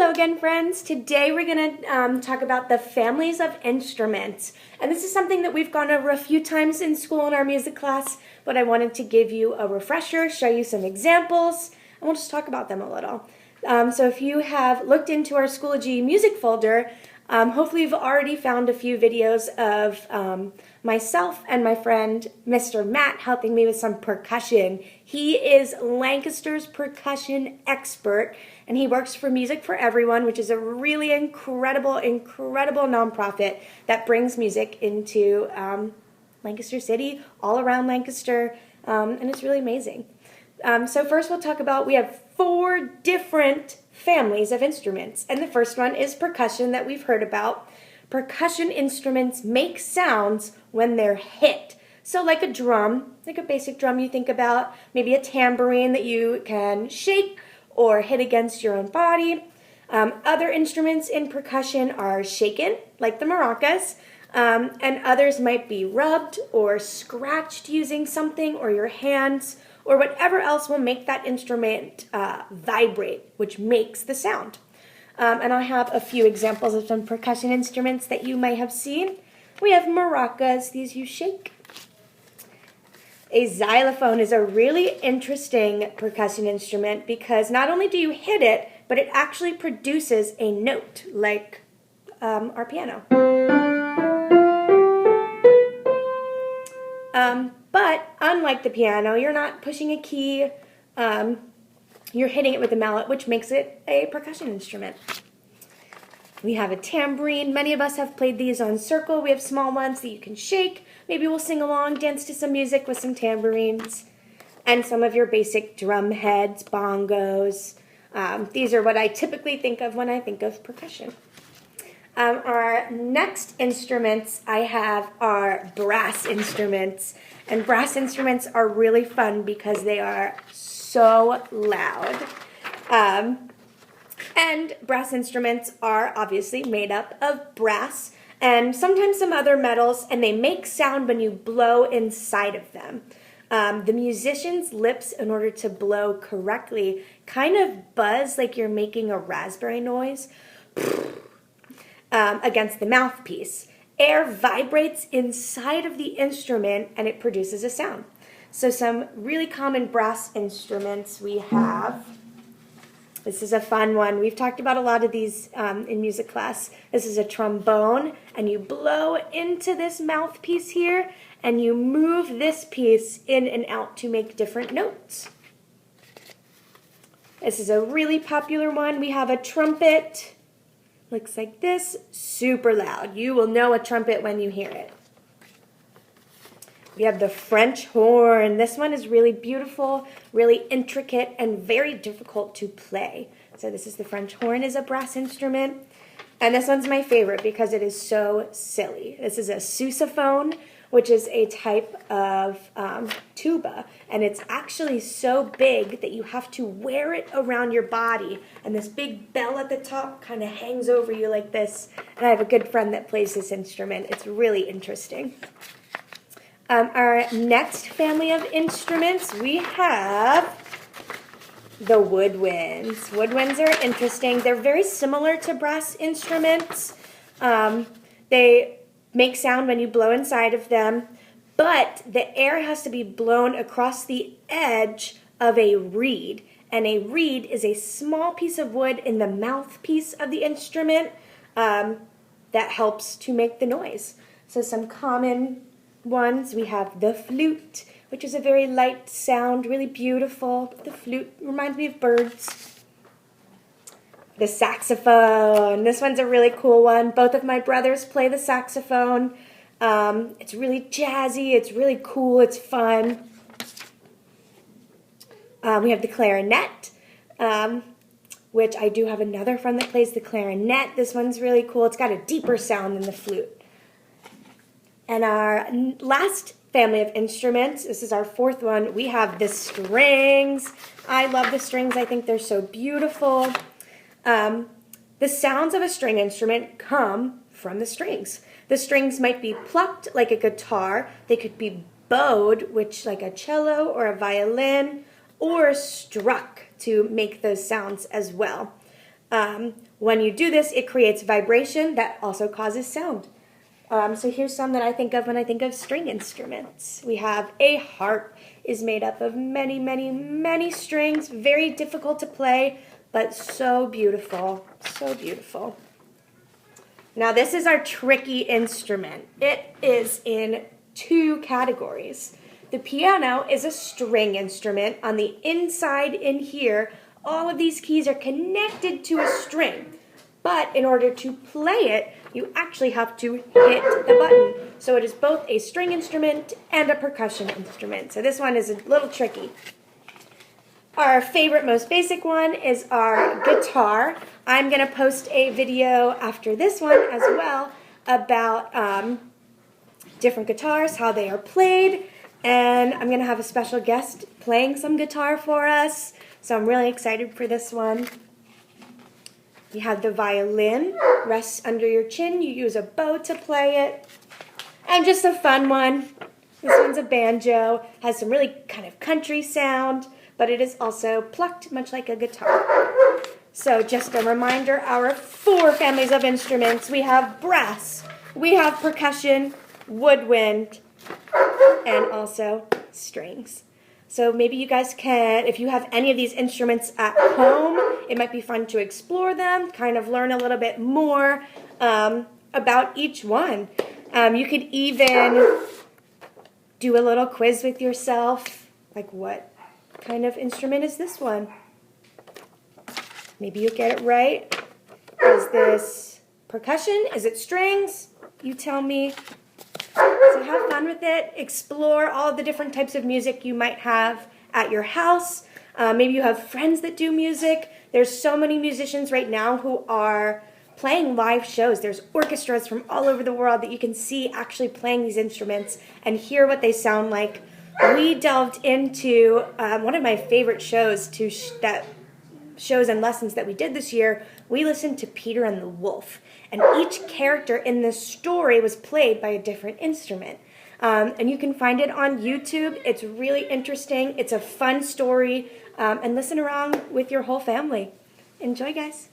Hello again, friends. Today we're going to talk about the families of instruments. And this is something that we've gone over a few times in school in our music class, but I wanted to give you a refresher, show you some examples, and we'll just talk about them a little. So if you have looked into our Schoology music folder, hopefully you've already found a few videos of myself and my friend Mr. Matt helping me with some percussion. He is Lancaster's percussion expert, and he works for Music for Everyone, which is a really incredible nonprofit that brings music into Lancaster City, all around Lancaster, and it's really amazing. So first we'll talk about, we have 4 different families of instruments, and the first one is percussion that we've heard about. Percussion instruments make sounds when they're hit. So like a drum, like a basic drum you think about, maybe a tambourine that you can shake or hit against your own body. Other instruments in percussion are shaken, like the maracas, and others might be rubbed or scratched using something or your hands or whatever else will make that instrument vibrate, which makes the sound. And I have a few examples of some percussion instruments that you may have seen. We have maracas, these you shake. A xylophone is a really interesting percussion instrument because not only do you hit it, but it actually produces a note, like our piano. But unlike the piano, you're not pushing a key, you're hitting it with a mallet, which makes it a percussion instrument. We have a tambourine. Many of us have played these on circle. We have small ones that you can shake. Maybe we'll sing along, dance to some music with some tambourines. And some of your basic drum heads, bongos. These are what I typically think of when I think of percussion. Our next instruments I have are brass instruments. And brass instruments are really fun because they are so loud. And brass instruments are obviously made up of brass and sometimes some other metals, and they make sound when you blow inside of them. The musician's lips, in order to blow correctly, kind of buzz like you're making a raspberry noise against the mouthpiece. Air vibrates inside of the instrument and it produces a sound. So some really common brass instruments we have. This is a fun one. We've talked about a lot of these in music class. This is a trombone, and you blow into this mouthpiece here, and you move this piece in and out to make different notes. This is a really popular one. We have a trumpet. Looks like this, super loud. You will know a trumpet when you hear it. We have the French horn. This one is really beautiful, really intricate, and very difficult to play. So this is the French horn, is a brass instrument. And this one's my favorite because it is so silly. This is a sousaphone, which is a type of tuba. And it's actually so big that you have to wear it around your body. And this big bell at the top kind of hangs over you like this. And I have a good friend that plays this instrument. It's really interesting. Our next family of instruments, we have the woodwinds. Woodwinds are interesting. They're very similar to brass instruments. They make sound when you blow inside of them, but the air has to be blown across the edge of a reed. And a reed is a small piece of wood in the mouthpiece of the instrument that helps to make the noise. So some common ones, we have the flute, which is a very light sound, really beautiful. The flute reminds me of birds. The saxophone. This one's a really cool one. Both of my brothers play the saxophone. It's really jazzy. It's really cool. It's fun. We have the clarinet, which I do have another friend that plays the clarinet. This one's really cool. It's got a deeper sound than the flute. And our last family of instruments, this is our 4th one, we have the strings. I love the strings. I think they're so beautiful. The sounds of a string instrument come from the strings. The strings might be plucked like a guitar. They could be bowed, which like a cello or a violin, or struck to make those sounds as well. When you do this, it creates vibration that also causes sound. So here's some that I think of when I think of string instruments. We have a harp, is made up of many, many, many strings, very difficult to play, but so beautiful, so beautiful. Now this is our tricky instrument. It is in 2 categories. The piano is a string instrument. On the inside in here, all of these keys are connected to a string. But in order to play it, you actually have to hit the button. So it is both a string instrument and a percussion instrument. So this one is a little tricky. Our favorite, most basic one is our guitar. I'm going to post a video after this one as well about different guitars, how they are played, and I'm going to have a special guest playing some guitar for us. So I'm really excited for this one. You have the violin, rests under your chin. You use a bow to play it. And just a fun one. This one's a banjo. Has some really kind of country sound, but it is also plucked much like a guitar. So just a reminder, our 4 families of instruments. We have brass, we have percussion, woodwind, and also strings. So maybe you guys can, if you have any of these instruments at home, it might be fun to explore them, kind of learn a little bit more about each one. You could even do a little quiz with yourself, like what kind of instrument is this one? Maybe you'll get it right. Is this percussion? Is it strings? You tell me. So have fun with it. Explore all the different types of music you might have at your house. Maybe you have friends that do music. There's so many musicians right now who are playing live shows. There's orchestras from all over the world that you can see actually playing these instruments and hear what they sound like. We delved into one of my favorite shows shows and lessons that we did this year. We listened to Peter and the Wolf, and each character in this story was played by a different instrument. And you can find it on YouTube. It's really interesting. It's a fun story, and listen around with your whole family. Enjoy, guys.